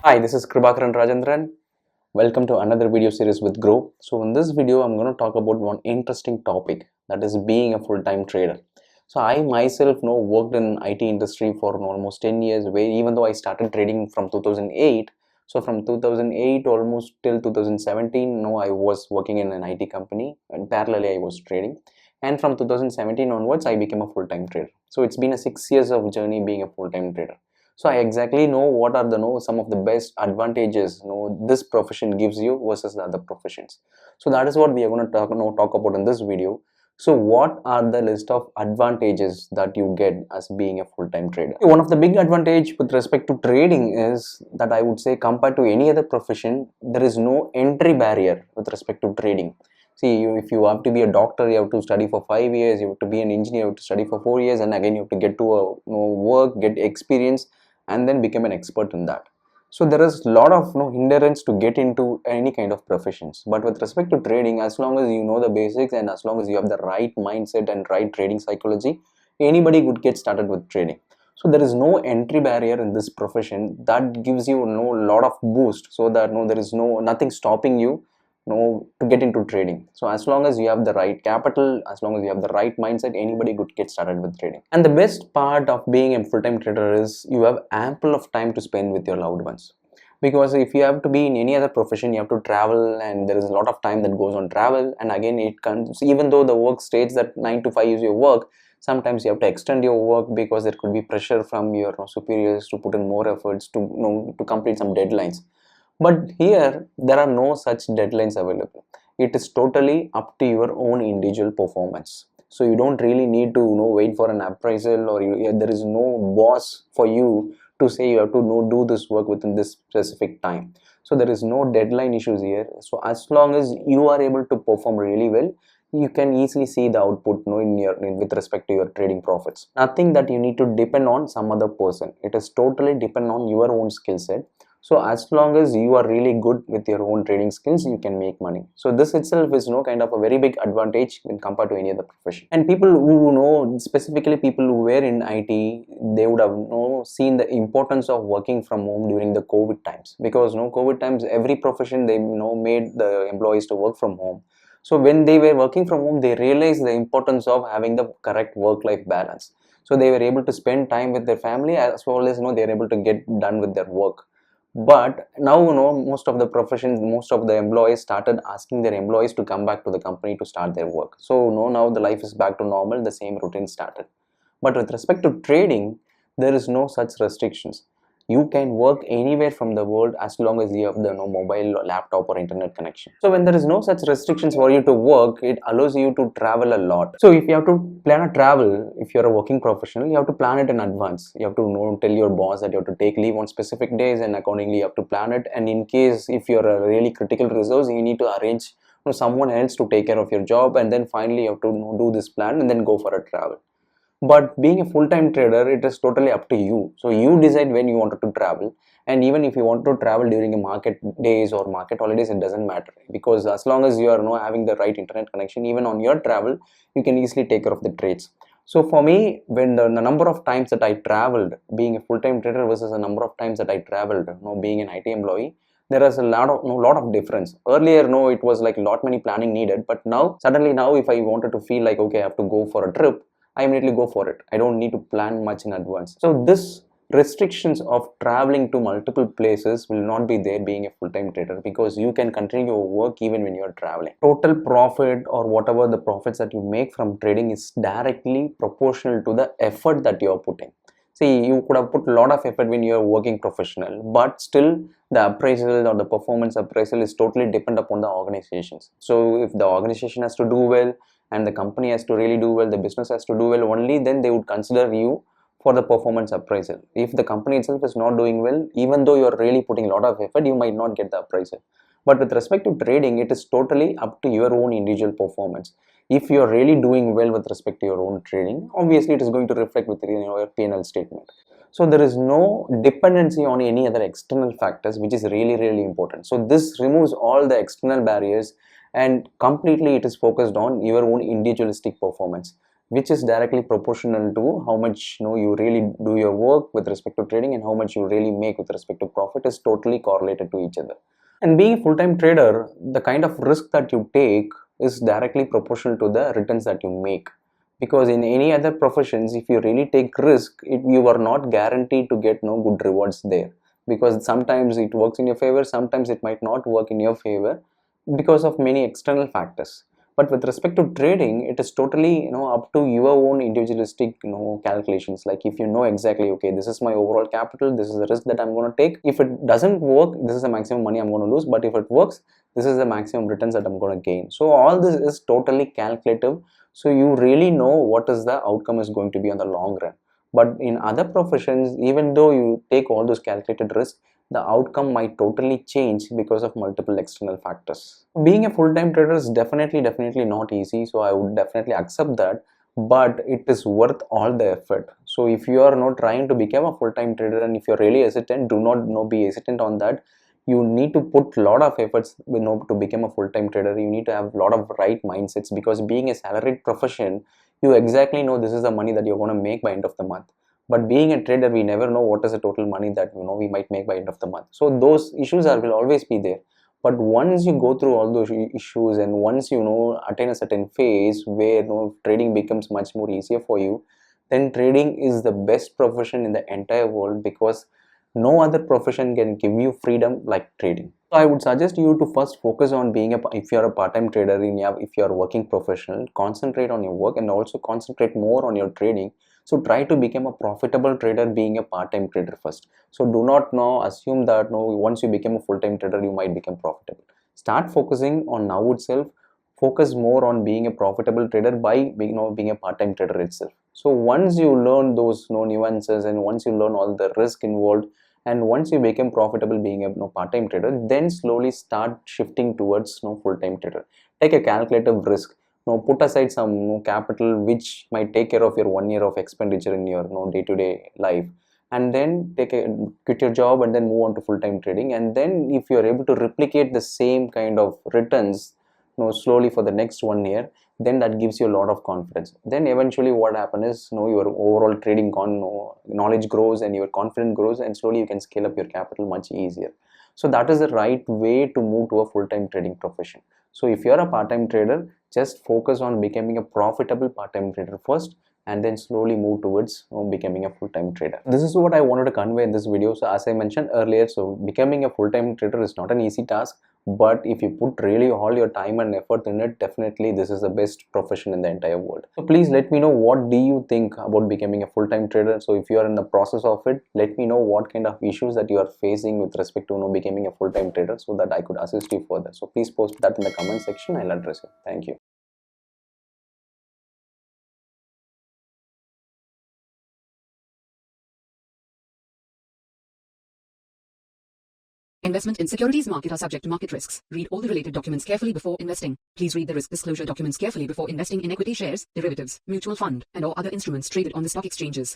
Hi, this is Kirubakaran Rajendran. Welcome to another video series with Groww. So in this video, I'm going to talk about one interesting topic, that is being a full-time trader. So I myself worked in IT industry for almost 10 years, where even though I started trading from 2008, so from 2008 almost till 2017, I was working in an IT company and parallelly I was trading. And from 2017 onwards, I became a full-time trader. So it's been a 6 years of journey being a full-time trader. So I exactly know what are the some of the best advantages this profession gives you versus the other professions. So that is what we are going to talk about in this video. So what are the list of advantages that you get as being a full-time trader? One of the big advantage with respect to trading is that I would say compared to any other profession, there is no entry barrier with respect to trading. See, if you have to be a doctor, you have to study for 5 years. You have to be an engineer, you have to study for 4 years, and again you have to get to a work, get experience, and then become an expert in that. So there is a lot of hindrance to get into any kind of professions. But with respect to trading, as long as you know the basics and as long as you have the right mindset and right trading psychology, anybody could get started with trading. So there is no entry barrier in this profession. That gives you a lot of boost, so that there is nothing stopping you to get into trading. So as long as you have the right capital, as long as you have the right mindset, anybody could get started with trading. And the best part of being a full-time trader is you have ample of time to spend with your loved ones. Because if you have to be in any other profession, you have to travel, and there is a lot of time that goes on travel. And again, it comes, even though the work states that 9 to 5 is your work, sometimes you have to extend your work because there could be pressure from your superiors to put in more efforts to complete some deadlines. But here there are no such deadlines available. It is totally up to your own individual performance. So you don't really need to wait for an appraisal, or there is no boss for you to say you have to do this work within this specific time. So there is no deadline issues here. So as long as you are able to perform really well, you can easily see the output with respect to your trading profits. Nothing that you need to depend on some other person. It is totally depend on your own skill set. So as long as you are really good with your own trading skills, you can make money. So this itself is kind of a very big advantage when compared to any other profession. And people who specifically people who were in IT, they would have seen the importance of working from home during the COVID times, because COVID times every profession they made the employees to work from home. So when they were working from home, they realized the importance of having the correct work-life balance. So they were able to spend time with their family, as well as they are able to get done with their work. But now most of the professions, most of the employees started asking their employees to come back to the company to start their work. So now the life is back to normal, the same routine started. But with respect to trading, there is no such restrictions. You can work anywhere from the world as long as you have the mobile, laptop, or internet connection. So when there is no such restrictions for you to work, it allows you to travel a lot. So if you have to plan a travel, if you're a working professional, you have to plan it in advance. You have to tell your boss that you have to take leave on specific days, and accordingly you have to plan it. And in case if you're a really critical resource, you need to arrange someone else to take care of your job, and then finally you have to do this plan and then go for a travel. But being a full-time trader, it is totally up to you. So you decide when you wanted to travel, and even if you want to travel during a market days or market holidays, it doesn't matter, because as long as you are having the right internet connection, even on your travel, you can easily take care of the trades. So for me, when the number of times that I traveled being a full-time trader versus the number of times that I traveled being an IT employee, there is a lot of difference. Earlier, it was like a lot many planning needed, but now suddenly if I wanted to feel like, okay, I have to go for a trip, I immediately go for it. I don't need to plan much in advance. So this restrictions of traveling to multiple places will not be there being a full-time trader, because you can continue your work even when you are traveling. Total profit, or whatever the profits that you make from trading, is directly proportional to the effort that you are putting. See, you could have put a lot of effort when you are working professional, but still the appraisal or the performance appraisal is totally dependent upon the organizations. So if the organization has to do well, and the company has to really do well, the business has to do well, only then they would consider you for the performance appraisal. If the company itself is not doing well, even though you're really putting a lot of effort, you might not get the appraisal. But with respect to trading, it is totally up to your own individual performance. If you're really doing well with respect to your own trading, obviously it is going to reflect with your P&L statement. So there is no dependency on any other external factors, which is really important. So this removes all the external barriers, and completely it is focused on your own individualistic performance. which is directly proportional to how much you really do your work with respect to trading and how much you really make with respect to profit is totally correlated to each other. And being a full-time trader, the kind of risk that you take is directly proportional to the returns that you make. Because in any other professions, if you really take risk, you are not guaranteed to get no good rewards there. Because sometimes it works in your favor, sometimes it might not work in your favor because of many external factors. But with respect to trading, it is totally up to your own individualistic calculations. Like if you know exactly, okay, this is my overall capital, this is the risk that I'm going to take. If it doesn't work, this is the maximum money I'm going to lose. But if it works, this is the maximum returns that I'm going to gain. So all this is totally calculative. So you really know what is the outcome is going to be on the long run. But in other professions, even though you take all those calculated risks, the outcome might totally change because of multiple external factors. Being a full-time trader is definitely not easy, so I would definitely accept that, but it is worth all the effort. So if you are not trying to become a full-time trader and if you're really hesitant, do not be hesitant on that. You need to put a lot of efforts to become a full-time trader. You need to have a lot of right mindsets, because being a salaried profession, you exactly know this is the money that you're going to make by end of the month. But being a trader, we never know what is the total money that we might make by end of the month. So those issues will always be there. But once you go through all those issues and once attain a certain phase where trading becomes much more easier for you, then trading is the best profession in the entire world, because no other profession can give you freedom like trading. So I would suggest you to first focus on if you're a part-time trader, if you're a working professional, concentrate on your work and also concentrate more on your trading. So try to become a profitable trader being a part-time trader first. So do not assume that once you become a full-time trader, you might become profitable. Start focusing on now itself. Focus more on being a profitable trader by being a part-time trader itself. So once you learn those nuances and once you learn all the risk involved, and once you become profitable being a part-time trader, then slowly start shifting towards full-time trader. Take a calculative risk. Put aside some capital which might take care of your 1 year of expenditure in your day-to-day life, and then quit your job and then move on to full-time trading. And then if you are able to replicate the same kind of returns slowly for the next 1 year, then that gives you a lot of confidence. Then eventually what happens is your overall trading knowledge grows and your confidence grows, and slowly you can scale up your capital much easier. So that is the right way to move to a full-time trading profession. So if you're a part-time trader, just focus on becoming a profitable part-time trader first, and then slowly move towards becoming a full-time trader. This is what I wanted to convey in this video. So as I mentioned earlier, so becoming a full-time trader is not an easy task, but if you put really all your time and effort in it, definitely this is the best profession in the entire world. So please let me know, what do you think about becoming a full-time trader? So if you are in the process of it, let me know what kind of issues that you are facing with respect to becoming a full-time trader, so that I could assist you further. So please post that in the comment section. I'll address it. Thank you. Investment in securities market are subject to market risks. Read all the related documents carefully before investing. Please read the risk disclosure documents carefully before investing in equity shares, derivatives, mutual fund, and or other instruments traded on the stock exchanges.